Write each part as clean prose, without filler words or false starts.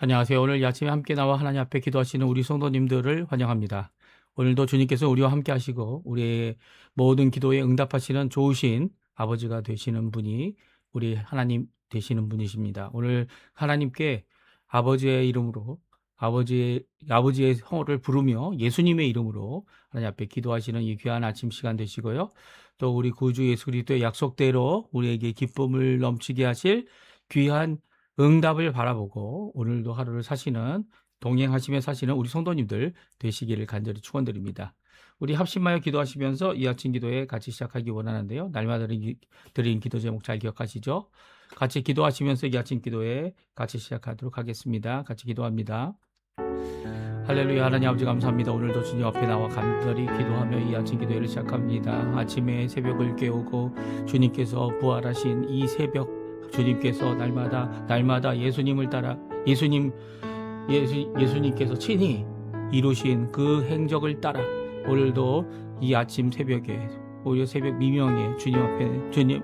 안녕하세요. 오늘 이 아침에 함께 나와 하나님 앞에 기도하시는 우리 성도님들을 환영합니다. 오늘도 주님께서 우리와 함께 하시고 우리의 모든 기도에 응답하시는 좋으신 아버지가 되시는 분이 우리 하나님 되시는 분이십니다. 오늘 하나님께 아버지의 이름으로 아버지의 성호를 부르며 예수님의 이름으로 하나님 앞에 기도하시는 이 귀한 아침 시간 되시고요. 또 우리 구주 예수 그리스도의 약속대로 우리에게 기쁨을 넘치게 하실 귀한 응답을 바라보고 오늘도 하루를 동행하시며 사시는 우리 성도님들 되시기를 간절히 축원드립니다. 우리 합심하여 기도하시면서 이 아침 기도에 같이 시작하기 원하는데요. 날마다 드린 기도 제목 잘 기억하시죠? 같이 기도하시면서 이 아침 기도에 같이 시작하도록 하겠습니다. 같이 기도합니다. 할렐루야. 하나님 아버지 감사합니다. 오늘도 주님 앞에 나와 간절히 기도하며 이 아침 기도회를 시작합니다. 아침에 새벽을 깨우고 주님께서 부활하신 이 새벽, 주님께서 날마다 예수님을 따라 예수님께서 친히 이루신 그 행적을 따라 오늘도 이 아침 새벽에 오히려 새벽 미명에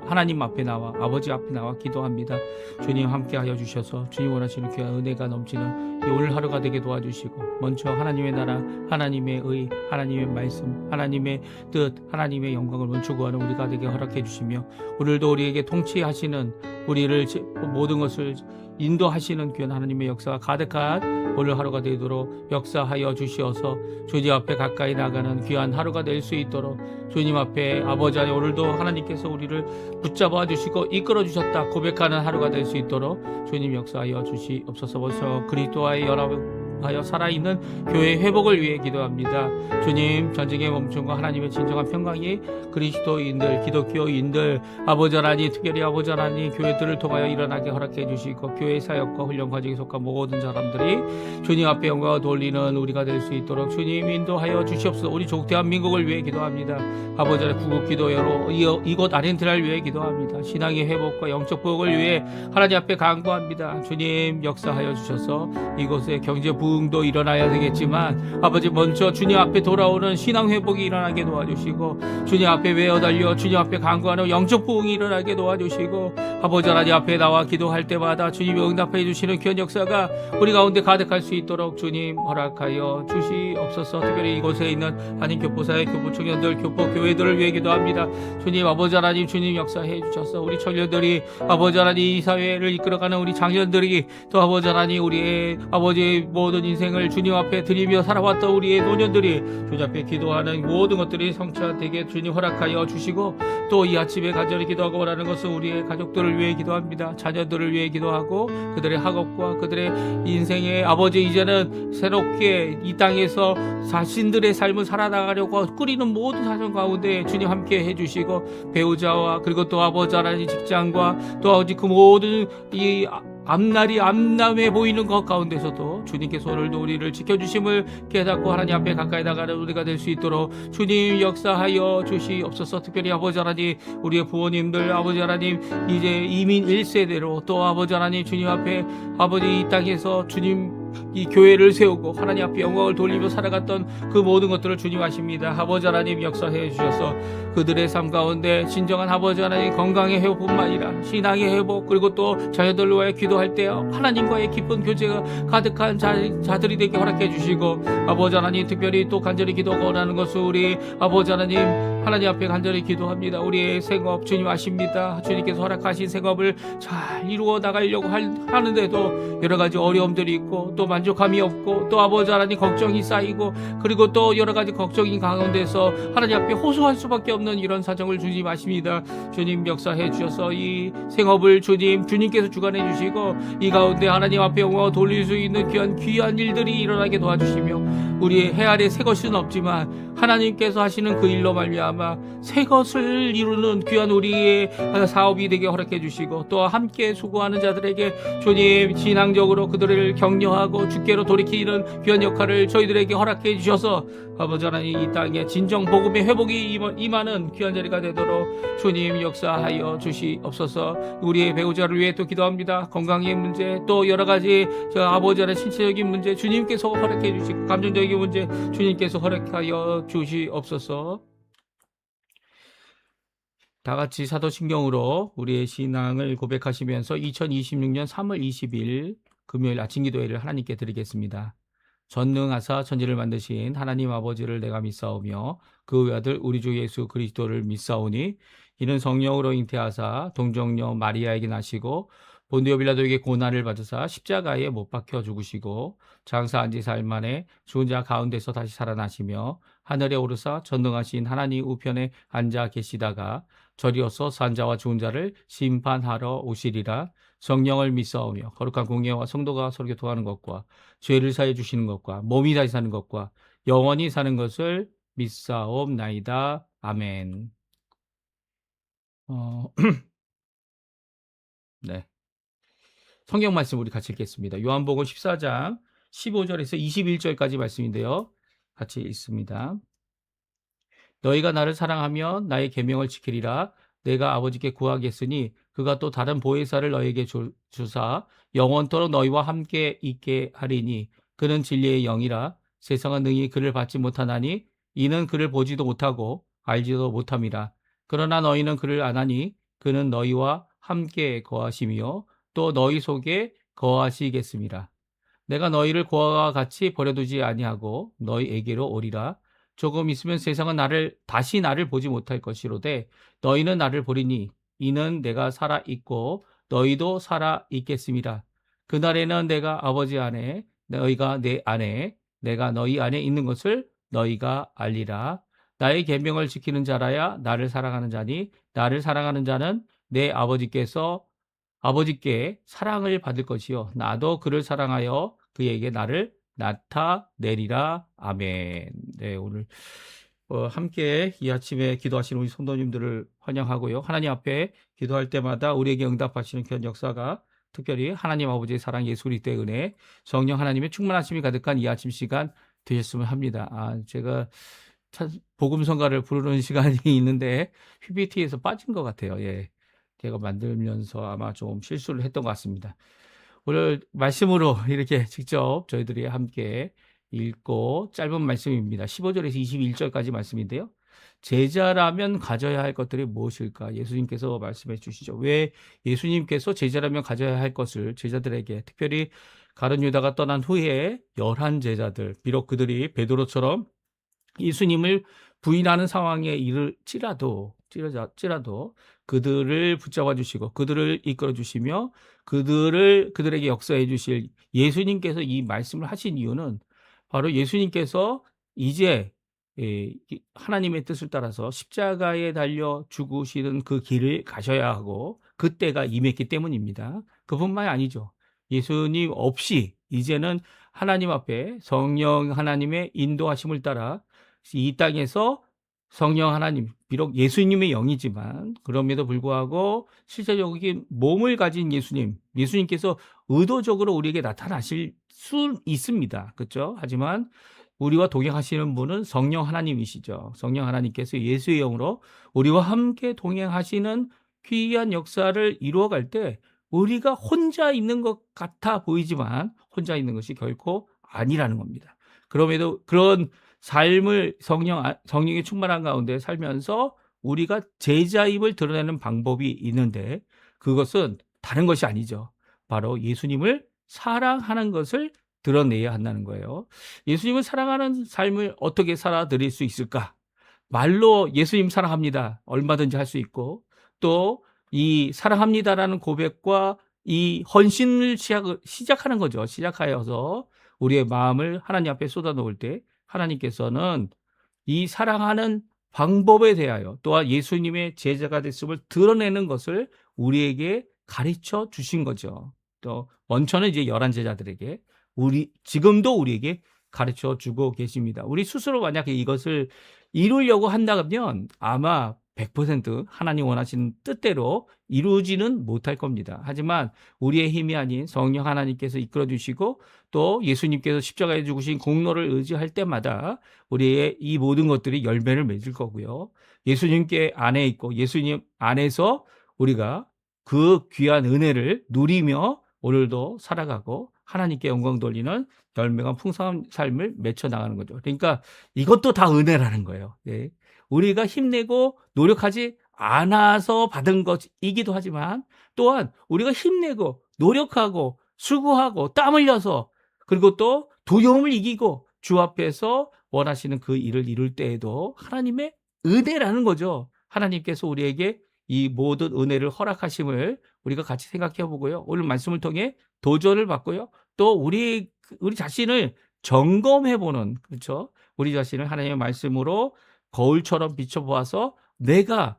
하나님 앞에 나와 아버지 앞에 나와 기도합니다. 주님 함께하여 주셔서 주님 원하시는 귀한 은혜가 넘치는 이 오늘 하루가 되게 도와주시고 먼저 하나님의 나라, 하나님의 의, 하나님의 말씀, 하나님의 뜻, 하나님의 영광을 먼저 구하는 우리가 되게 허락해 주시며 오늘도 우리에게 통치하시는 우리를 모든 것을 인도하시는 귀한 하나님의 역사가 가득한 오늘 하루가 되도록 역사하여 주시어서 주님 앞에 가까이 나가는 귀한 하루가 될 수 있도록 주님 앞에 아버지 안에 오늘도 하나님께서 우리를 붙잡아 주시고 이끌어 주셨다 고백하는 하루가 될 수 있도록 주님 역사하여 주시옵소서. 먼저 그리스도와의 연합하여 살아있는 교회의 회복을 위해 기도합니다. 주님 전쟁의 멈춤과 하나님의 진정한 평강이 그리스도인들, 기독교인들, 아버지 하나님, 특별히 아버지 하나님 교회들을 통하여 일어나게 허락해 주시고 교회 사역과 훈련 과정에 속한 모든 사람들이 주님 앞에 영광을 돌리는 우리가 될 수 있도록 주님 인도하여 주시옵소서. 우리 족 대한민국을 위해 기도합니다. 아버지 하나님 구국 기도회로 이곳 아르헨티나를 위해 기도합니다. 신앙의 회복과 영적 부흥을 위해 하나님 앞에 간구합니다. 주님 역사하여 주셔서 이곳에 경제 부흥도 일어나야 되겠지만 아버지 먼저 주님 앞에 돌아오는 신앙 회복이 일어나게 도와주시고 주님 앞에 외어달려 주님 앞에 간구하는 영적 부흥이 일어나게 도와주시고 아버지 하나님 앞에 나와 기도할 때마다 주님이 응답해 주시는 귀한 역사가 우리 가운데 가득할 수 있도록 주님 허락하여 주시옵소서. 특별히 이곳에 있는 한인 교포사회 교포 청년들 교포 교회들을 위해 기도합니다. 주님 아버지 하나님 주님 역사해 주셔서 우리 청년들이 아버지 하나님 이 사회를 이끌어가는 우리 장년들이 또 아버지 하나님 우리의 아버지의 모든 인생을 주님 앞에 드리며 살아왔던 우리의 노년들이 주님 앞에 기도하는 모든 것들이 성취되게 주님 허락하여 주시고 또 이 아침에 간절히 기도하고 원하는 것은 우리의 가족들을 위해 기도합니다. 자녀들을 위해 기도하고 그들의 학업과 그들의 인생의 아버지 이제는 새롭게 이 땅에서 자신들의 삶을 살아나가려고 꾸리는 모든 사정 가운데 주님 함께 해주시고 배우자와 그리고 또 아버지 하나님 직장과 또 아버지 그 모든 이 앞날이 암남해 보이는 것 가운데서도 주님께서 오늘도 우리를 지켜주심을 깨닫고 하나님 앞에 가까이 나가는 우리가 될 수 있도록 주님 역사하여 주시옵소서. 특별히 아버지 하나님 우리의 부모님들 아버지 하나님 이제 이민 1세대로 또 아버지 하나님 주님 앞에 아버지 이 땅에서 주님 이 교회를 세우고 하나님 앞에 영광을 돌리며 살아갔던 그 모든 것들을 주님 아십니다. 아버지 하나님 역사해 주셔서 그들의 삶 가운데 진정한 아버지 하나님 건강의 회복뿐만 아니라 신앙의 회복 그리고 또 자녀들을 위해 기도할 때 하나님과의 깊은 교제가 가득한 자들이 되게 허락해 주시고 아버지 하나님 특별히 또 간절히 기도가 원하는 것은 우리 아버지 하나님 앞에 간절히 기도합니다. 우리의 생업 주님 아십니다. 주님께서 허락하신 생업을 잘 이루어 나가려고 하는데도 여러 가지 어려움들이 있고 또 만족감이 없고 또 아버지 하나님 걱정이 쌓이고 그리고 또 여러 가지 걱정인 가운데서 하나님 앞에 호소할 수밖에 없는 이런 사정을 주님 아십니다. 주님 역사해 주셔서 이 생업을 주님께서 주관해 주시고 이 가운데 하나님 앞에 영광을 돌릴 수 있는 귀한 일들이 일어나게 도와주시며 우리의 해 아래 새 것은 없지만 하나님께서 하시는 그 일로 말미암아 새 것을 이루는 귀한 우리의 사업이 되게 허락해 주시고 또 함께 수고하는 자들에게 주님 신앙적으로 그들을 격려하고 주께로 돌이키는 귀한 역할을 저희들에게 허락해 주셔서 아버지 하나님 이 땅에 진정 복음의 회복이 임하는 귀한 자리가 되도록 주님 역사하여 주시옵소서. 우리의 배우자를 위해 또 기도합니다. 건강의 문제 또 여러 가지 아버지 하나님 신체적인 문제 주님께서 허락해 주시고 감정적인 문제 주님께서 허락하여 주시옵소서. 다 같이 사도신경으로 우리의 신앙을 고백하시면서 2026년 3월 20일 금요일 아침 기도회를 하나님께 드리겠습니다. 전능하사 천지를 만드신 하나님 아버지를 내가 믿사오며 그 외아들 우리 주 예수 그리스도를 믿사오니 이는 성령으로 잉태하사 동정녀 마리아에게 나시고 본디오 빌라도에게 고난을 받으사 십자가에 못 박혀 죽으시고 장사한 지 사흘 만에 죽은 자 가운데서 다시 살아나시며 하늘에 오르사 전능하신 하나님 우편에 앉아 계시다가 저리어서 산 자와 죽은 자를 심판하러 오시리라. 성령을 믿사오며 거룩한 공예와 성도가 서로 교통하는 것과 죄를 사해 주시는 것과 몸이 다시 사는 것과 영원히 사는 것을 믿사옵나이다. 아멘. 네. 성경 말씀 우리 같이 읽겠습니다. 요한복음 14장 15절에서 21절까지 말씀인데요. 같이 읽습니다. 너희가 나를 사랑하면 나의 계명을 지키리라. 내가 아버지께 구하겠으니 그가 또 다른 보혜사를 너희에게 주사 영원토록 너희와 함께 있게 하리니 그는 진리의 영이라. 세상은 능히 그를 받지 못하나니 이는 그를 보지도 못하고 알지도 못함이라. 그러나 너희는 그를 아나니 그는 너희와 함께 거하시며 또 너희 속에 거하시겠습니다. 내가 너희를 고아와 같이 버려두지 아니하고 너희에게로 오리라. 조금 있으면 세상은 다시 나를 보지 못할 것이로되 너희는 나를 보리니 이는 내가 살아 있고 너희도 살아 있겠습니다. 그날에는 내가 아버지 안에 너희가 내 안에 내가 너희 안에 있는 것을 너희가 알리라. 나의 계명을 지키는 자라야 나를 사랑하는 자니 나를 사랑하는 자는 내 아버지께 사랑을 받을 것이요 나도 그를 사랑하여 그에게 나를 나타내리라. 아멘. 네, 오늘 함께 이 아침에 기도하시는 우리 성도님들을 환영하고요. 하나님 앞에 기도할 때마다 우리에게 응답하시는 그런 역사가 특별히 하나님 아버지의 사랑, 예수 그리스도의 은혜, 성령 하나님의 충만하심이 가득한 이 아침 시간 되셨으면 합니다. 제가 복음성가를 부르는 시간이 있는데 PPT에서 빠진 것 같아요. 예. 제가 만들면서 아마 좀 실수를 했던 것 같습니다. 오늘 말씀으로 이렇게 직접 저희들이 함께 읽고 짧은 말씀입니다. 15절에서 21절까지 말씀인데요. 제자라면 가져야 할 것들이 무엇일까? 예수님께서 말씀해 주시죠. 왜 예수님께서 제자라면 가져야 할 것을 제자들에게, 특별히 가룟 유다가 떠난 후에 11 제자들, 비록 그들이 베드로처럼 예수님을 부인하는 상황에 이를지라도 그들을 붙잡아 주시고 그들을 이끌어 주시며 그들에게 역사해 주실 예수님께서 이 말씀을 하신 이유는 바로 예수님께서 이제 하나님의 뜻을 따라서 십자가에 달려 죽으시는 그 길을 가셔야 하고 그때가 임했기 때문입니다. 그뿐만이 아니죠. 예수님 없이 이제는 하나님 앞에 성령 하나님의 인도하심을 따라 이 땅에서 성령 하나님, 비록 예수님의 영이지만 그럼에도 불구하고 실제적인 몸을 가진 예수님께서 의도적으로 우리에게 나타나실 수 있습니다. 그렇죠? 하지만 우리와 동행하시는 분은 성령 하나님이시죠. 성령 하나님께서 예수의 영으로 우리와 함께 동행하시는 귀한 역사를 이루어갈 때 우리가 혼자 있는 것 같아 보이지만 혼자 있는 것이 결코 아니라는 겁니다. 그럼에도 그런 삶을 성령의 충만한 가운데 살면서 우리가 제자임을 드러내는 방법이 있는데 그것은 다른 것이 아니죠. 바로 예수님을 사랑하는 것을 드러내야 한다는 거예요. 예수님을 사랑하는 삶을 어떻게 살아드릴 수 있을까? 말로 예수님 사랑합니다. 얼마든지 할 수 있고 또 이 사랑합니다라는 고백과 이 헌신을 시작하는 거죠. 시작하여서 우리의 마음을 하나님 앞에 쏟아놓을 때 하나님께서는 이 사랑하는 방법에 대하여 또한 예수님의 제자가 됐음을 드러내는 것을 우리에게 가르쳐 주신 거죠. 또 원천은 이제 11 제자들에게 지금도 우리에게 가르쳐 주고 계십니다. 우리 스스로 만약에 이것을 이루려고 한다면 아마 100% 하나님 원하시는 뜻대로 이루지는 못할 겁니다. 하지만 우리의 힘이 아닌 성령 하나님께서 이끌어 주시고 또 예수님께서 십자가에 죽으신 공로를 의지할 때마다 우리의 이 모든 것들이 열매를 맺을 거고요. 예수님께 안에 있고 예수님 안에서 우리가 그 귀한 은혜를 누리며 오늘도 살아가고 하나님께 영광 돌리는 열매가 풍성한 삶을 맺혀 나가는 거죠. 그러니까 이것도 다 은혜라는 거예요. 네. 우리가 힘내고 노력하지 않아서 받은 것이기도 하지만 또한 우리가 힘내고 노력하고 수고하고 땀 흘려서 그리고 또 두려움을 이기고 주 앞에서 원하시는 그 일을 이룰 때에도 하나님의 은혜라는 거죠. 하나님께서 우리에게 이 모든 은혜를 허락하심을 우리가 같이 생각해 보고요. 오늘 말씀을 통해 도전을 받고요. 또 우리 자신을 점검해 보는, 그렇죠? 우리 자신을 하나님의 말씀으로 거울처럼 비춰 보아서 내가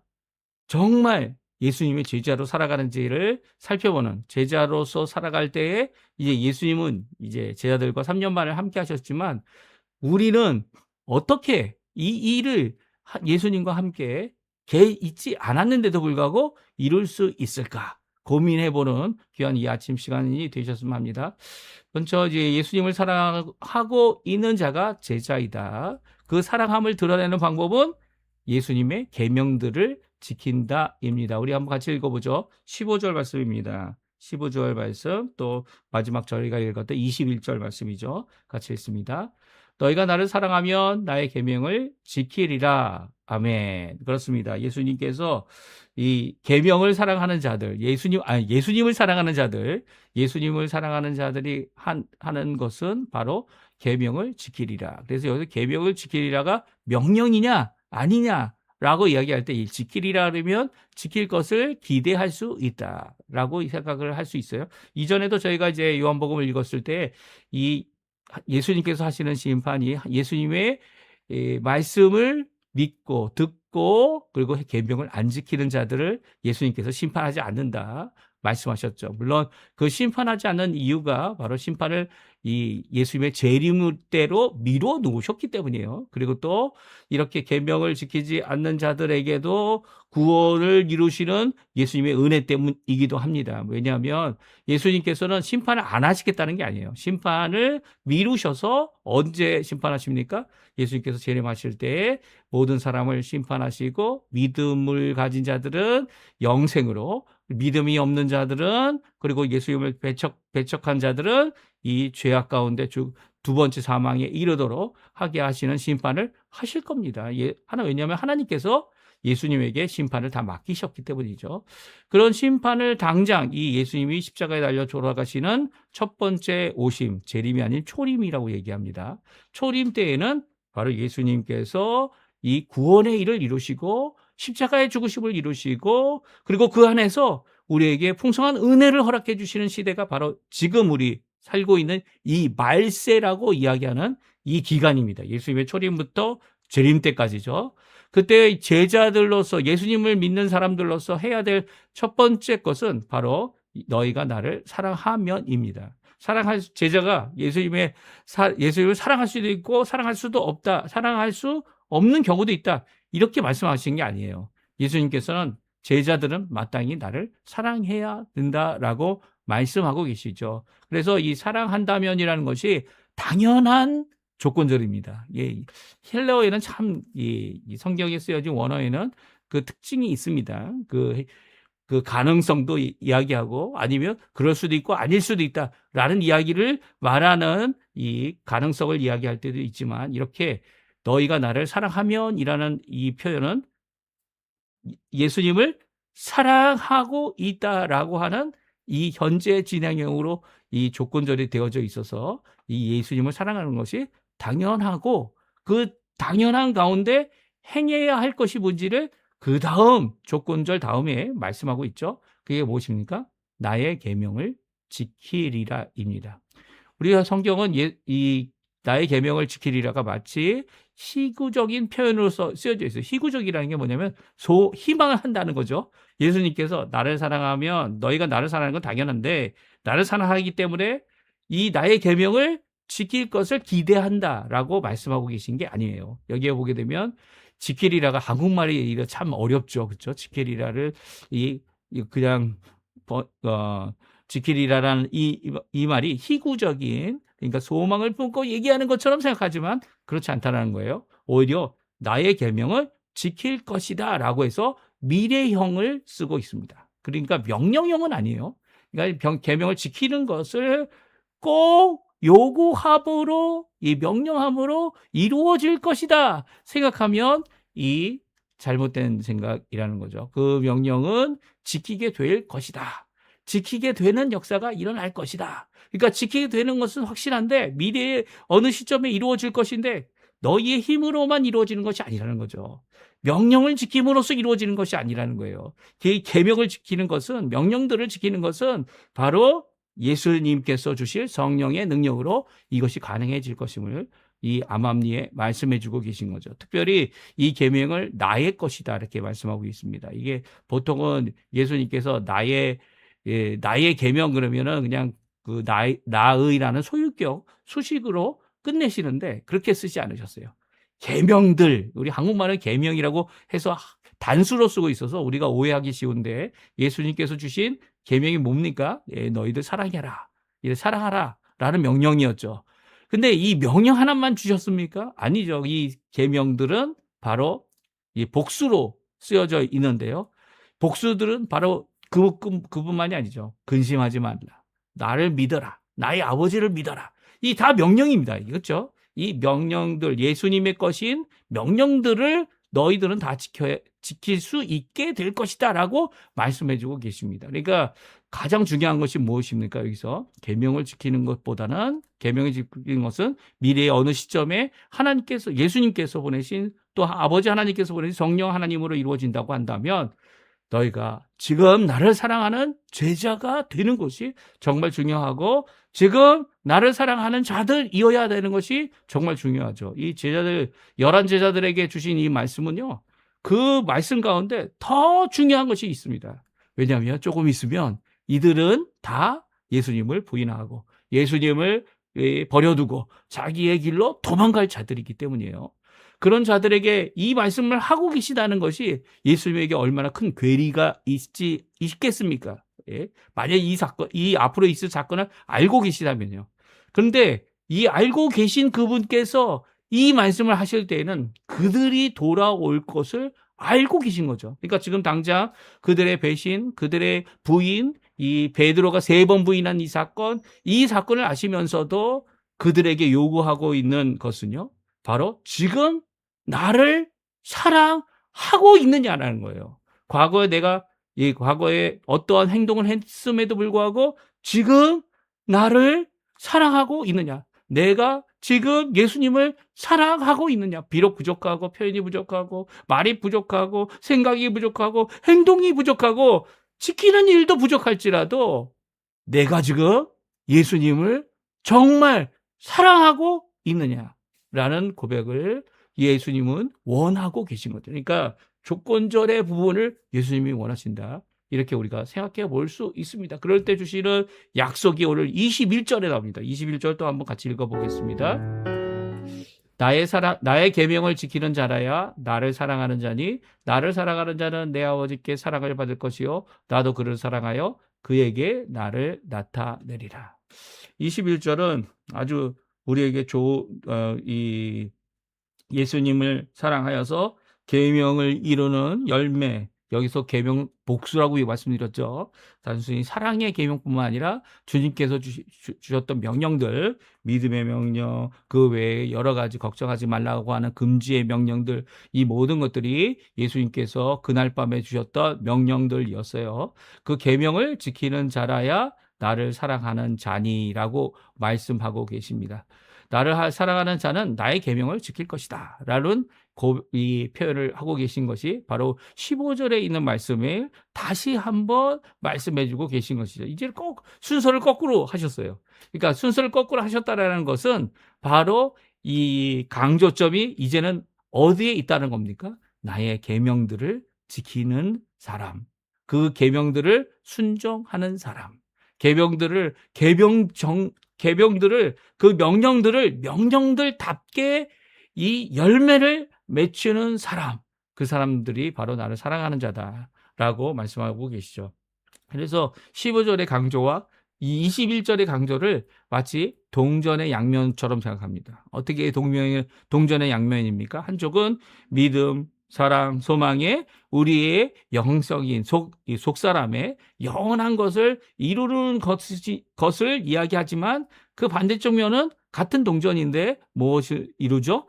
정말 예수님의 제자로 살아가는지를 살펴보는, 제자로서 살아갈 때에 이제 예수님은 이제 제자들과 3년 반을 함께 하셨지만 우리는 어떻게 이 일을 예수님과 함께 있지 않았는데도 불구하고 이룰 수 있을까 고민해보는 귀한 이 아침 시간이 되셨으면 합니다. 먼저 이제 예수님을 사랑하고 있는 자가 제자이다. 그 사랑함을 드러내는 방법은 예수님의 계명들을 지킨다입니다. 우리 한번 같이 읽어보죠. 15절 말씀입니다. 15절 말씀, 또 마지막 저희가 읽었던 21절 말씀이죠. 같이 읽습니다. 너희가 나를 사랑하면 나의 계명을 지키리라. 아멘. 그렇습니다. 예수님께서 이 계명을 사랑하는 자들, 예수님을 사랑하는 자들, 예수님을 사랑하는 자들이 하는 것은 바로 계명을 지키리라. 그래서 여기서 계명을 지키리라가 명령이냐 아니냐라고 이야기할 때 지키리라 그러면 지킬 것을 기대할 수 있다라고 생각을 할 수 있어요. 이전에도 저희가 이제 요한복음을 읽었을 때 이 예수님께서 하시는 심판이 예수님의 말씀을 믿고 듣고 그리고 계명을 안 지키는 자들을 예수님께서 심판하지 않는다 말씀하셨죠. 물론 그 심판하지 않는 이유가 바로 심판을 이 예수님의 재림대로 미뤄 놓으셨기 때문이에요. 그리고 또 이렇게 계명을 지키지 않는 자들에게도 구원을 이루시는 예수님의 은혜 때문이기도 합니다. 왜냐하면 예수님께서는 심판을 안 하시겠다는 게 아니에요. 심판을 미루셔서 언제 심판하십니까? 예수님께서 재림하실 때에 모든 사람을 심판하시고 믿음을 가진 자들은 영생으로, 믿음이 없는 자들은, 그리고 예수님을 배척한 자들은 이 죄악 가운데 두 번째 사망에 이르도록 하게 하시는 심판을 하실 겁니다. 왜냐하면 하나님께서 예수님에게 심판을 다 맡기셨기 때문이죠. 그런 심판을 당장 이 예수님이 십자가에 달려 돌아가시는 첫 번째 오심, 재림이 아닌 초림이라고 얘기합니다. 초림 때에는 바로 예수님께서 이 구원의 일을 이루시고 십자가의 죽으심을 이루시고 그리고 그 안에서 우리에게 풍성한 은혜를 허락해 주시는 시대가 바로 지금 우리 살고 있는 이 말세라고 이야기하는 이 기간입니다. 예수님의 초림부터 재림 때까지죠. 그때 제자들로서 예수님을 믿는 사람들로서 해야 될 첫 번째 것은 바로 너희가 나를 사랑하면입니다. 제자가 예수님을 사랑할 수도 있고 사랑할 수도 없다. 사랑할 수 없는 경우도 있다. 이렇게 말씀하신 게 아니에요. 예수님께서는 제자들은 마땅히 나를 사랑해야 된다라고 말씀하고 계시죠. 그래서 이 사랑한다면이라는 것이 당연한 조건절입니다. 예, 헬라어에는 참 이 성경에 쓰여진 원어에는 그 특징이 있습니다. 그 가능성도 이야기하고 아니면 그럴 수도 있고 아닐 수도 있다라는 이야기를 말하는 이 가능성을 이야기할 때도 있지만 이렇게 너희가 나를 사랑하면이라는 이 표현은 예수님을 사랑하고 있다라고 하는 이 현재 진행형으로 이 조건절이 되어져 있어서 이 예수님을 사랑하는 것이 당연하고 그 당연한 가운데 행해야 할 것이 뭔지를 그 다음 조건절 다음에 말씀하고 있죠. 그게 무엇입니까? 나의 계명을 지키리라입니다. 우리가 성경은 이 나의 계명을 지키리라가 마치 희구적인 표현으로서 쓰여져 있어요. 희구적이라는 게 뭐냐면 희망을 한다는 거죠. 예수님께서 나를 사랑하면 너희가 나를 사랑하는 건 당연한데 나를 사랑하기 때문에 이 나의 계명을 지킬 것을 기대한다라고 말씀하고 계신 게 아니에요. 여기에 보게 되면 지키리라가 한국말이 참 어렵죠. 그렇죠? 지키리라를 그냥 지키리라라는 이 말이 희구적인 그러니까 소망을 품고 얘기하는 것처럼 생각하지만 그렇지 않다는 거예요. 오히려 나의 계명을 지킬 것이다라고 해서 미래형을 쓰고 있습니다. 그러니까 명령형은 아니에요. 그러니까 계명을 지키는 것을 꼭 요구함으로 이 명령함으로 이루어질 것이다 생각하면 이 잘못된 생각이라는 거죠. 그 명령은 지키게 될 것이다. 지키게 되는 역사가 일어날 것이다. 그러니까 지키게 되는 것은 확실한데 미래에 어느 시점에 이루어질 것인데 너희의 힘으로만 이루어지는 것이 아니라는 거죠. 명령을 지킴으로써 이루어지는 것이 아니라는 거예요. 계명을 지키는 것은, 명령들을 지키는 것은 바로 예수님께서 주실 성령의 능력으로 이것이 가능해질 것임을 이 암암리에 말씀해 주고 계신 거죠. 특별히 이 계명을 나의 것이다 이렇게 말씀하고 있습니다. 이게 보통은 예수님께서 나의 계명 그러면은 그냥 그 나의라는 소유격 수식으로 끝내시는데 그렇게 쓰지 않으셨어요. 계명들, 우리 한국말은 계명이라고 해서 단수로 쓰고 있어서 우리가 오해하기 쉬운데 예수님께서 주신 계명이 뭡니까? 너희들 사랑해라. 사랑하라. 라는 명령이었죠. 근데 이 명령 하나만 주셨습니까? 아니죠. 이 계명들은 바로 이 복수로 쓰여져 있는데요. 복수들은 바로 그뿐만이 아니죠. 근심하지 말라. 나를 믿어라. 나의 아버지를 믿어라. 이 다 명령입니다. 그렇죠? 이 명령들, 예수님의 것인 명령들을 너희들은 다 지킬 수 있게 될 것이다 라고 말씀해주고 계십니다. 그러니까 가장 중요한 것이 무엇입니까? 여기서 계명을 지키는 것보다는, 계명을 지키는 것은 미래의 어느 시점에 하나님께서, 예수님께서 보내신, 또 아버지 하나님께서 보내신 성령 하나님으로 이루어진다고 한다면 너희가 지금 나를 사랑하는 제자가 되는 것이 정말 중요하고, 지금 나를 사랑하는 자들이어야 되는 것이 정말 중요하죠. 이 제자들, 11제자들에게 주신 이 말씀은요, 그 말씀 가운데 더 중요한 것이 있습니다. 왜냐하면 조금 있으면 이들은 다 예수님을 부인하고 예수님을 버려두고 자기의 길로 도망갈 자들이기 때문이에요. 그런 자들에게 이 말씀을 하고 계시다는 것이 예수님에게 얼마나 큰 괴리가 있겠습니까? 예? 만약 이 앞으로 있을 사건을 알고 계시다면요. 그런데 이 알고 계신 그분께서 이 말씀을 하실 때에는 그들이 돌아올 것을 알고 계신 거죠. 그러니까 지금 당장 그들의 배신, 그들의 부인, 이 베드로가 3번 부인한 이 사건을 아시면서도 그들에게 요구하고 있는 것은요, 바로 지금 나를 사랑하고 있느냐라는 거예요. 과거에 어떠한 행동을 했음에도 불구하고 지금 나를 사랑하고 있느냐. 내가 지금 예수님을 사랑하고 있느냐. 비록 부족하고 표현이 부족하고 말이 부족하고 생각이 부족하고 행동이 부족하고 지키는 일도 부족할지라도 내가 지금 예수님을 정말 사랑하고 있느냐라는 고백을 예수님은 원하고 계신 거죠. 그러니까 조건절의 부분을 예수님이 원하신다. 이렇게 우리가 생각해 볼 수 있습니다. 그럴 때 주시는 약속이 오늘 21절에 나옵니다. 21절 또 한번 같이 읽어보겠습니다. 나의 계명을 지키는 자라야 나를 사랑하는 자니 나를 사랑하는 자는 내 아버지께 사랑을 받을 것이요 나도 그를 사랑하여 그에게 나를 나타내리라. 21절은 아주 우리에게 예수님을 사랑하여서 계명을 이루는 열매, 여기서 계명 복수라고 말씀드렸죠. 단순히 사랑의 계명뿐만 아니라 주님께서 주셨던 명령들, 믿음의 명령, 그 외에 여러 가지 걱정하지 말라고 하는 금지의 명령들, 이 모든 것들이 예수님께서 그날 밤에 주셨던 명령들이었어요. 그 계명을 지키는 자라야 나를 사랑하는 자니라고 말씀하고 계십니다. 나를 사랑하는 자는 나의 계명을 지킬 것이다 라는 이 표현을 하고 계신 것이 바로 15절에 있는 말씀을 다시 한번 말씀해 주고 계신 것이죠. 이제 순서를 거꾸로 하셨어요. 그러니까 순서를 거꾸로 하셨다라는 것은 바로 이 강조점이 이제는 어디에 있다는 겁니까? 나의 계명들을 지키는 사람, 그 계명들을 순종하는 사람, 계명들을 그 명령들답게 이 열매를 맺히는 사람, 그 사람들이 바로 나를 사랑하는 자다라고 말씀하고 계시죠. 그래서 15절의 강조와 이 21절의 강조를 마치 동전의 양면처럼 생각합니다. 어떻게 동전의 양면입니까? 한쪽은 믿음, 사랑, 소망에 우리의 영성인 속사람의 영원한 것을 이루는 것을 이야기하지만 그 반대쪽 면은 같은 동전인데 무엇을 이루죠?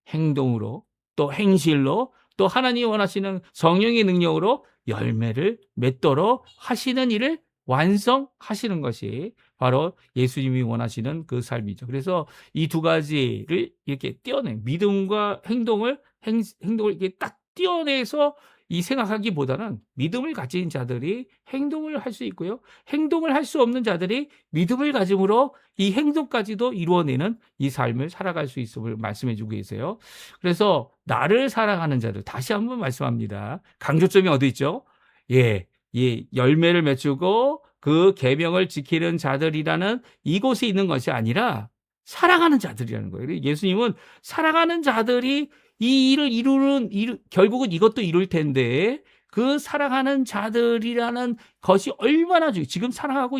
행동으로, 또 행실로, 또 하나님이 원하시는 성령의 능력으로 열매를 맺도록 하시는 일을 완성하시는 것이 바로 예수님이 원하시는 그 삶이죠. 그래서 이 두 가지를 이렇게 믿음과 행동을 이렇게 딱 떼어내서 이 생각하기보다는 믿음을 가진 자들이 행동을 할 수 있고요. 행동을 할 수 없는 자들이 믿음을 가짐으로 이 행동까지도 이루어내는 이 삶을 살아갈 수 있음을 말씀해 주고 계세요. 그래서 나를 사랑하는 자들, 다시 한번 말씀합니다. 강조점이 어디 있죠? 예, 열매를 맺추고 그 계명을 지키는 자들이라는 이곳에 있는 것이 아니라 사랑하는 자들이라는 거예요. 예수님은 사랑하는 자들이 이 일을 결국은 이것도 이룰 텐데 그 사랑하는 자들이라는 것이 얼마나 지금 사랑하고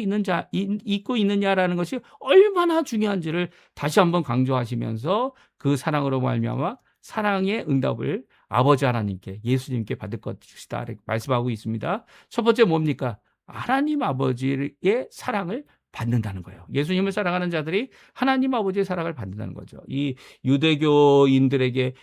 있고 있느냐라는 것이 얼마나 중요한지를 다시 한번 강조하시면서 그 사랑으로 말미암아 사랑의 응답을 아버지 하나님께, 예수님께 받을 것이다 말씀하고 있습니다. 첫 번째 뭡니까? 하나님 아버지의 사랑을 받는다는 거예요. 예수님을 사랑하는 자들이 하나님 아버지의 사랑을 받는다는 거죠. 이 유대교인들에게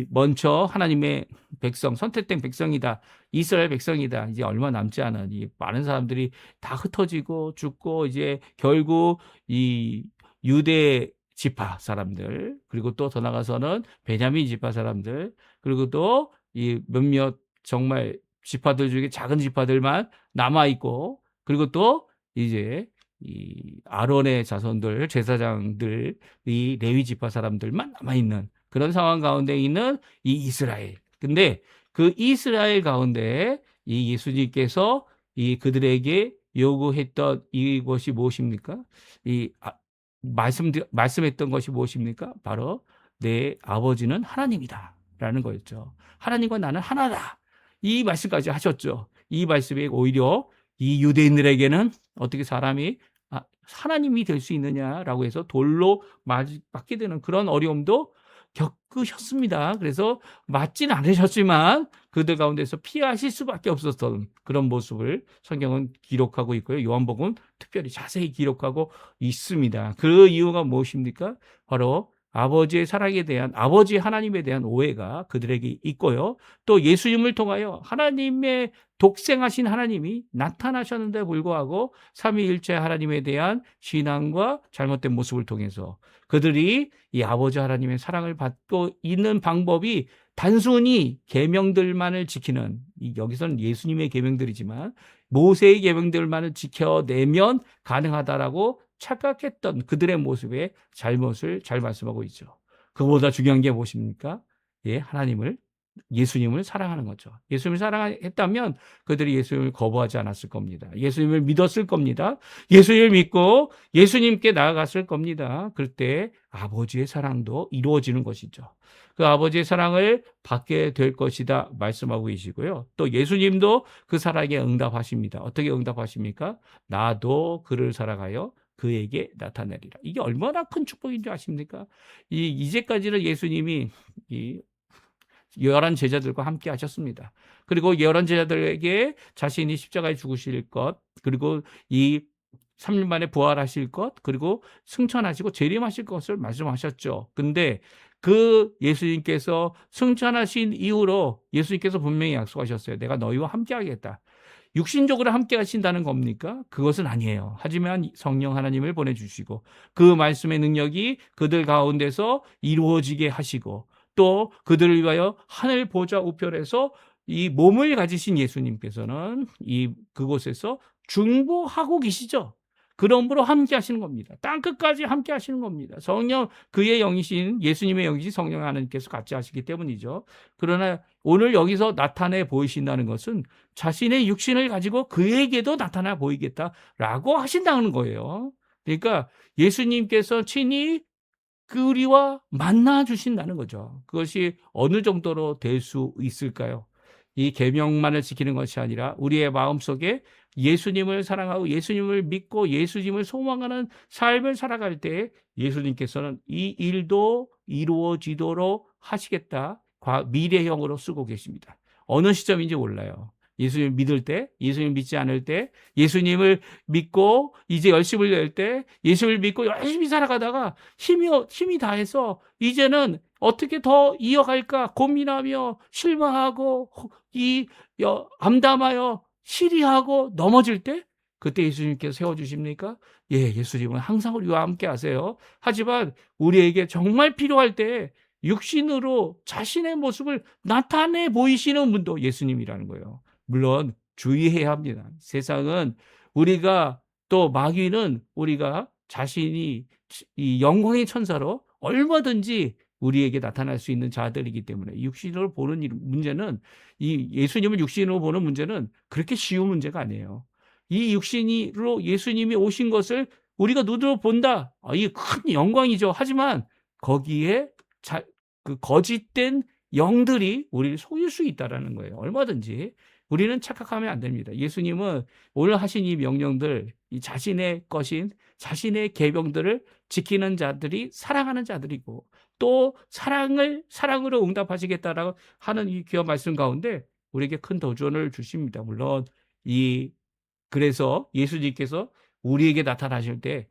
먼저 하나님의 백성, 선택된 백성이다, 이스라엘 백성이다, 이제 얼마 남지 않은 이 많은 사람들이 다 흩어지고 죽고 이제 결국 이 유대 지파 사람들, 그리고 또 더 나가서는 베냐민 지파 사람들, 그리고 또 이 몇몇 정말 지파들 중에 작은 지파들만 남아 있고, 그리고 또 이제 이 아론의 자손들, 제사장들, 이 레위 지파 사람들만 남아 있는 그런 상황 가운데 있는 이 이스라엘. 근데 그 이스라엘 가운데 이 예수님께서 이 그들에게 요구했던 이것이 무엇입니까? 말씀했던 것이 무엇입니까? 바로 내 아버지는 하나님이다라는 거였죠. 하나님과 나는 하나다. 이 말씀까지 하셨죠. 이 말씀이 오히려 이 유대인들에게는 어떻게 사람이 하나님이 될 수 있느냐라고 해서 돌로 맞게 되는 그런 어려움도 겪으셨습니다. 그래서 맞진 않으셨지만 그들 가운데서 피하실 수밖에 없었던 그런 모습을 성경은 기록하고 있고요. 요한복음 특별히 자세히 기록하고 있습니다. 그 이유가 무엇입니까? 바로 아버지의 사랑에 대한, 아버지 하나님에 대한 오해가 그들에게 있고요. 또 예수님을 통하여 하나님의 독생하신 하나님이 나타나셨는데 불구하고 삼위일체 하나님에 대한 신앙과 잘못된 모습을 통해서 그들이 이 아버지 하나님의 사랑을 받고 있는 방법이 단순히 계명들만을 지키는, 여기서는 예수님의 계명들이지만 모세의 계명들만을 지켜내면 가능하다라고 착각했던 그들의 모습의 잘못을 잘 말씀하고 있죠. 그보다 중요한 게 무엇입니까? 예수님을 사랑하는 거죠. 예수님을 사랑했다면 그들이 예수님을 거부하지 않았을 겁니다. 예수님을 믿었을 겁니다. 예수님을 믿고 예수님께 나아갔을 겁니다. 그럴 때 아버지의 사랑도 이루어지는 것이죠. 그 아버지의 사랑을 받게 될 것이다 말씀하고 계시고요. 또 예수님도 그 사랑에 응답하십니다. 어떻게 응답하십니까? 나도 그를 사랑하여 그에게 나타내리라. 이게 얼마나 큰 축복인 줄 아십니까? 이제까지는 예수님이 11 제자들과 함께 하셨습니다. 그리고 11 제자들에게 자신이 십자가에 죽으실 것, 그리고 이 3일 만에 부활하실 것, 그리고 승천하시고 재림하실 것을 말씀하셨죠. 근데 그 예수님께서 승천하신 이후로 예수님께서 분명히 약속하셨어요. 내가 너희와 함께 하겠다. 육신적으로 함께 하신다는 겁니까? 그것은 아니에요. 하지만 성령 하나님을 보내주시고 그 말씀의 능력이 그들 가운데서 이루어지게 하시고 또 그들을 위하여 하늘 보좌 우편에서 이 몸을 가지신 예수님께서는 그곳에서 중보하고 계시죠. 그러므로 함께 하시는 겁니다. 땅 끝까지 함께 하시는 겁니다. 성령, 그의 영이신 예수님의 영이신 성령 하나님께서 같이 하시기 때문이죠. 그러나 오늘 여기서 나타내 보이신다는 것은 자신의 육신을 가지고 그에게도 나타나 보이겠다라고 하신다는 거예요. 그러니까 예수님께서 친히 우리와 만나 주신다는 거죠. 그것이 어느 정도로 될 수 있을까요? 이 계명만을 지키는 것이 아니라 우리의 마음속에 예수님을 사랑하고 예수님을 믿고 예수님을 소망하는 삶을 살아갈 때 예수님께서는 이 일도 이루어지도록 하시겠다. 미래형으로 쓰고 계십니다. 어느 시점인지 몰라요. 예수님을 믿을 때, 예수님을 믿지 않을 때, 예수님을 믿고 이제 열심을 낼 때, 예수님을 믿고 열심히 살아가다가 힘이 다해서 이제는 어떻게 더 이어갈까 고민하며 실망하고 암담하여 시리하고 넘어질 때 그때 예수님께서 세워주십니까? 예, 예수님은 항상 우리와 함께 하세요. 하지만 우리에게 정말 필요할 때 육신으로 자신의 모습을 나타내 보이시는 분도 예수님이라는 거예요. 물론 주의해야 합니다. 세상은 우리가 또 마귀는 우리가 자신이 이 영광의 천사로 얼마든지 우리에게 나타날 수 있는 자들이기 때문에 육신으로 보는 문제는 이 예수님을 육신으로 보는 문제는 그렇게 쉬운 문제가 아니에요. 이 육신으로 예수님이 오신 것을 우리가 눈으로 본다. 이게 큰 영광이죠. 하지만 거기에 그 거짓된 영들이 우리를 속일 수 있다라는 거예요. 얼마든지. 우리는 착각하면 안 됩니다. 예수님은 오늘 하신 이 명령들, 이 자신의 것인 자신의 계명들을 지키는 자들이 사랑하는 자들이고 또 사랑으로 응답하시겠다라고 하는 이 귀한 말씀 가운데 우리에게 큰 도전을 주십니다. 물론 그래서 예수님께서 우리에게 나타나실 때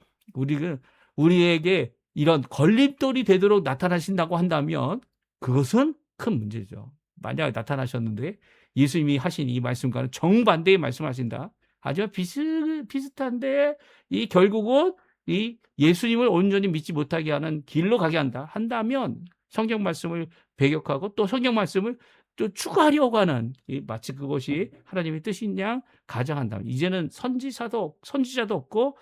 우리에게 이런 걸림돌이 되도록 나타나신다고 한다면 그것은 큰 문제죠. 만약 나타나셨는데 예수님이 하신 이 말씀과는 정반대의 말씀하신다. 하지만 비슷한데 이 결국은 이 예수님을 온전히 믿지 못하게 하는 길로 가게 한다면 성경 말씀을 배격하고 또 성경 말씀을 또 추가하려고 하는 마치 그것이 하나님의 뜻인 양 가정한다면 이제는 선지자도 없고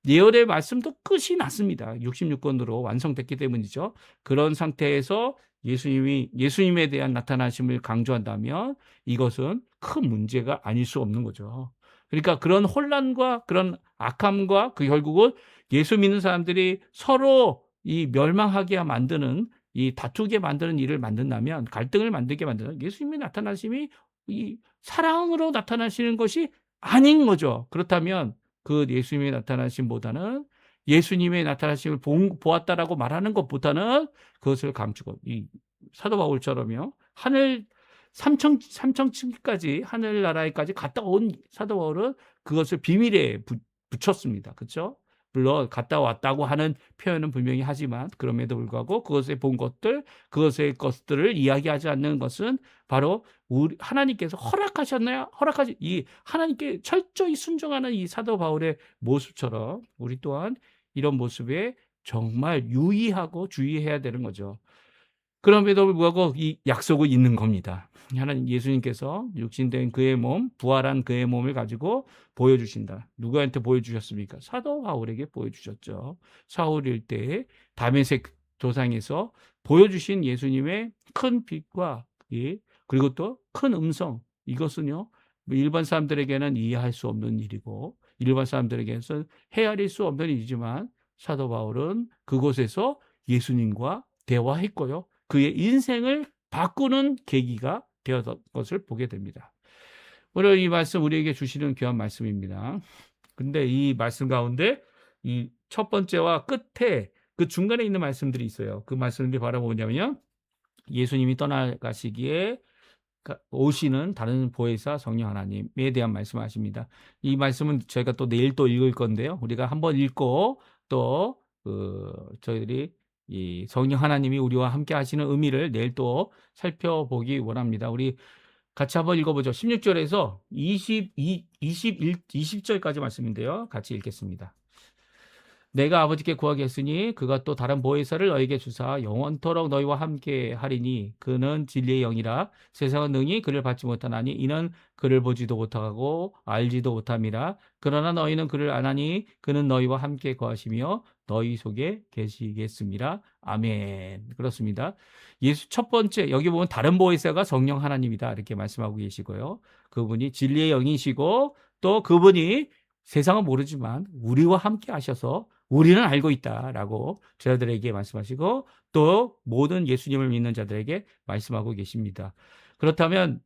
예언의 말씀도 끝이 났습니다. 66권으로 완성됐기 때문이죠. 그런 상태에서 예수님에 대한 나타나심을 강조한다면 이것은 큰 문제가 아닐 수 없는 거죠. 그러니까 그런 혼란과 그런 악함과 그 결국은 예수 믿는 사람들이 서로 이 멸망하게 만드는 이 다투게 만드는 일을 만든다면 갈등을 만들게 만드는 예수님의 나타나심이 이 사랑으로 나타나시는 것이 아닌 거죠. 그렇다면 그 예수님의 나타나심보다는 예수님의 나타나심을 보았다라고 말하는 것보다는 그것을 감추고 이 사도 바울처럼요. 하늘 삼천층까지 하늘나라에까지 갔다 온 사도 바울은 그것을 비밀에 붙였습니다. 그렇죠? 물론 갔다 왔다고 하는 표현은 분명히 하지만 그럼에도 불구하고 그것에 본 것들, 그것의 것들을 이야기하지 않는 것은 바로 하나님께서 허락하셨나요? 이 하나님께 철저히 순종하는 이 사도 바울의 모습처럼 우리 또한 이런 모습에 정말 유의하고 주의해야 되는 거죠. 그럼에도 불구하고 이 약속은 있는 겁니다. 하나님 예수님께서 육신된 그의 몸, 부활한 그의 몸을 가지고 보여주신다. 누구한테 보여주셨습니까? 사도 바울에게 보여주셨죠. 사울일 때 다메섹 도상에서 보여주신 예수님의 큰 빛과 그리고 또 큰 음성, 이것은요 일반 사람들에게는 이해할 수 없는 일이고 일반 사람들에게는 헤아릴 수 없는 일이지만 사도 바울은 그곳에서 예수님과 대화했고요. 그의 인생을 바꾸는 계기가 되었던 것을 보게 됩니다. 오늘 이 말씀 우리에게 주시는 귀한 말씀입니다. 근데 이 말씀 가운데 이 첫 번째와 끝에 그 중간에 있는 말씀들이 있어요. 그 말씀들이 바로 뭐냐면 예수님이 떠나가시기에 오시는 다른 보혜사 성령 하나님에 대한 말씀하십니다. 이 말씀은 저희가 또 내일 또 읽을 건데요. 우리가 한번 읽고 또 저희들이 이 성령 하나님이 우리와 함께 하시는 의미를 내일 또 살펴보기 원합니다. 우리 같이 한번 읽어보죠. 16절에서 20절까지 말씀인데요. 같이 읽겠습니다. 내가 아버지께 구하겠으니 그가 또 다른 보혜사를 너에게 주사 영원토록 너희와 함께 하리니 그는 진리의 영이라 세상은 능히 그를 받지 못하나니 이는 그를 보지도 못하고 알지도 못함이라 그러나 너희는 그를 아나니 그는 너희와 함께 거하시며 너희 속에 계시겠습니다. 아멘. 그렇습니다. 예수 첫 번째 여기 보면 다른 보혜사가 성령 하나님이다 이렇게 말씀하고 계시고요. 그분이 진리의 영이시고 또 그분이 세상은 모르지만 우리와 함께 하셔서 우리는 알고 있다라고 저희들에게 말씀하시고 또 모든 예수님을 믿는 자들에게 말씀하고 계십니다. 그렇다면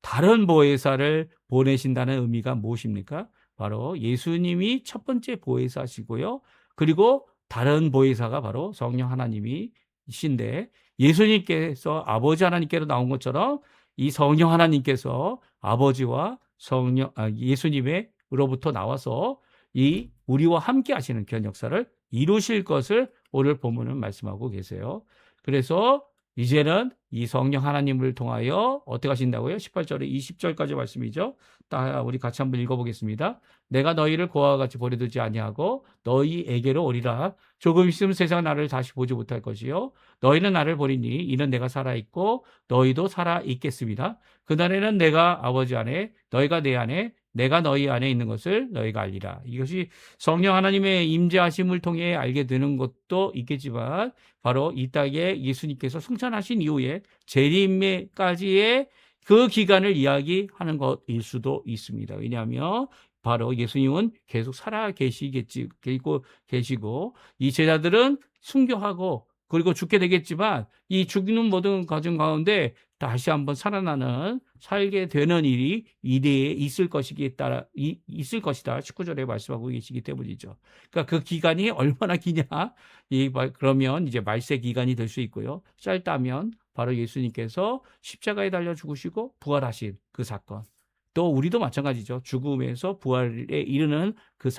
다른 보혜사를 보내신다는 의미가 무엇입니까? 바로 예수님이 첫 번째 보혜사시고요. 그리고 다른 보혜사가 바로 성령 하나님이신데 예수님께서 아버지 하나님께로 나온 것처럼 이 성령 하나님께서 아버지와 예수님으로부터 나와서 이 우리와 함께 하시는 그런 역사를 이루실 것을 오늘 본문은 말씀하고 계세요. 그래서 이제는 이 성령 하나님을 통하여 어떻게 하신다고요? 18절에 20절까지 말씀이죠. 우리 같이 한번 읽어보겠습니다. 내가 너희를 고아와 같이 버려두지 아니하고 너희에게로 오리라. 조금 있으면 세상 나를 다시 보지 못할 것이요 너희는 나를 버리니 이는 내가 살아있고 너희도 살아있겠습니다. 그날에는 내가 아버지 안에 너희가 내 안에 내가 너희 안에 있는 것을 너희가 알리라. 이것이 성령 하나님의 임재하심을 통해 알게 되는 것도 있겠지만 바로 이 땅에 예수님께서 승천하신 이후에 재림까지의 그 기간을 이야기하는 것일 수도 있습니다. 왜냐하면 바로 예수님은 계속 살아 계시고 이 제자들은 순교하고 그리고 죽게 되겠지만 이 죽는 모든 과정 가운데 다시 한번 살게 되는 일이 이대에 있을 것이다. 19절에 말씀하고 계시기 때문이죠. 그러니까 그 기간이 얼마나 기냐? 그러면 이제 말세 기간이 될 수 있고요. 짧다면 바로 예수님께서 십자가에 달려 죽으시고 부활하신 그 사건. 또 우리도 마찬가지죠. 죽음에서 부활에 이르는 그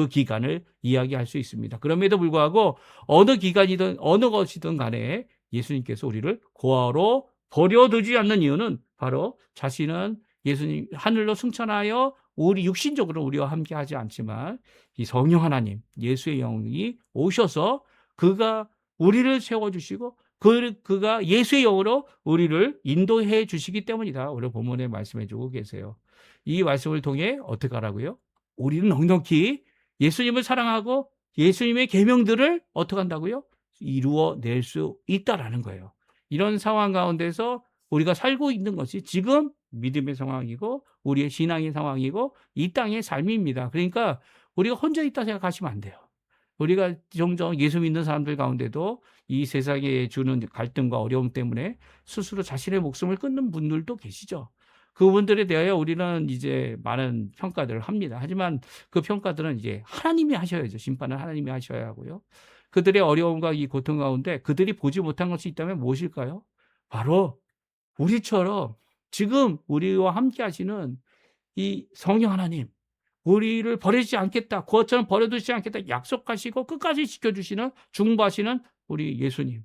기간을 이야기할 수 있습니다. 그럼에도 불구하고 어느 기간이든 어느 것이든 간에 예수님께서 우리를 고아로 버려두지 않는 이유는 바로 자신은 예수님 하늘로 승천하여 우리 육신적으로 우리와 함께 하지 않지만 이 성령 하나님 예수의 영이 오셔서 그가 우리를 세워주시고 그가 예수의 영으로 우리를 인도해 주시기 때문이다. 오늘 본문에 말씀해 주고 계세요. 이 말씀을 통해 어떻게 하라고요? 우리는 넉넉히 예수님을 사랑하고 예수님의 계명들을 어떻게 한다고요? 이루어낼 수 있다라는 거예요. 이런 상황 가운데서 우리가 살고 있는 것이 지금 믿음의 상황이고 우리의 신앙의 상황이고 이 땅의 삶입니다. 그러니까 우리가 혼자 있다 생각하시면 안 돼요. 우리가 종종 예수 믿는 사람들 가운데도 이 세상에 주는 갈등과 어려움 때문에 스스로 자신의 목숨을 끊는 분들도 계시죠. 그분들에 대하여 우리는 이제 많은 평가들을 합니다. 하지만 그 평가들은 이제 하나님이 하셔야죠. 심판은 하나님이 하셔야 하고요. 그들의 어려움과 이 고통 가운데 그들이 보지 못한 것이 있다면 무엇일까요? 바로 우리처럼 지금 우리와 함께 하시는 이 성령 하나님, 우리를 버리지 않겠다, 그것처럼 버려두지 않겠다 약속하시고 끝까지 지켜주시는 중보하시는 우리 예수님.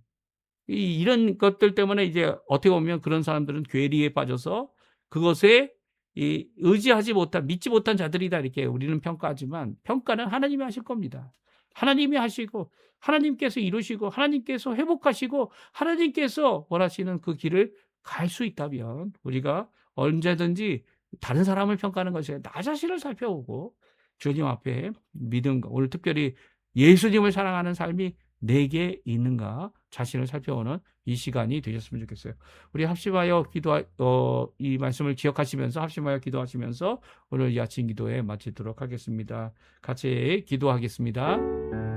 이런 것들 때문에 이제 어떻게 보면 그런 사람들은 괴리에 빠져서 그것에 의지하지 못한, 믿지 못한 자들이다 이렇게 우리는 평가하지만 평가는 하나님이 하실 겁니다. 하나님이 하시고 하나님께서 이루시고 하나님께서 회복하시고 하나님께서 원하시는 그 길을 갈 수 있다면 우리가 언제든지 다른 사람을 평가하는 것이 아니라 나 자신을 살펴보고 주님 앞에 믿음과 오늘 특별히 예수님을 사랑하는 삶이 내게 있는가 자신을 살펴보는 이 시간이 되셨으면 좋겠어요. 우리 합심하여 이 말씀을 기억하시면서 합심하여 기도하시면서 오늘 이 아침 기도에 마치도록 하겠습니다. 같이 기도하겠습니다.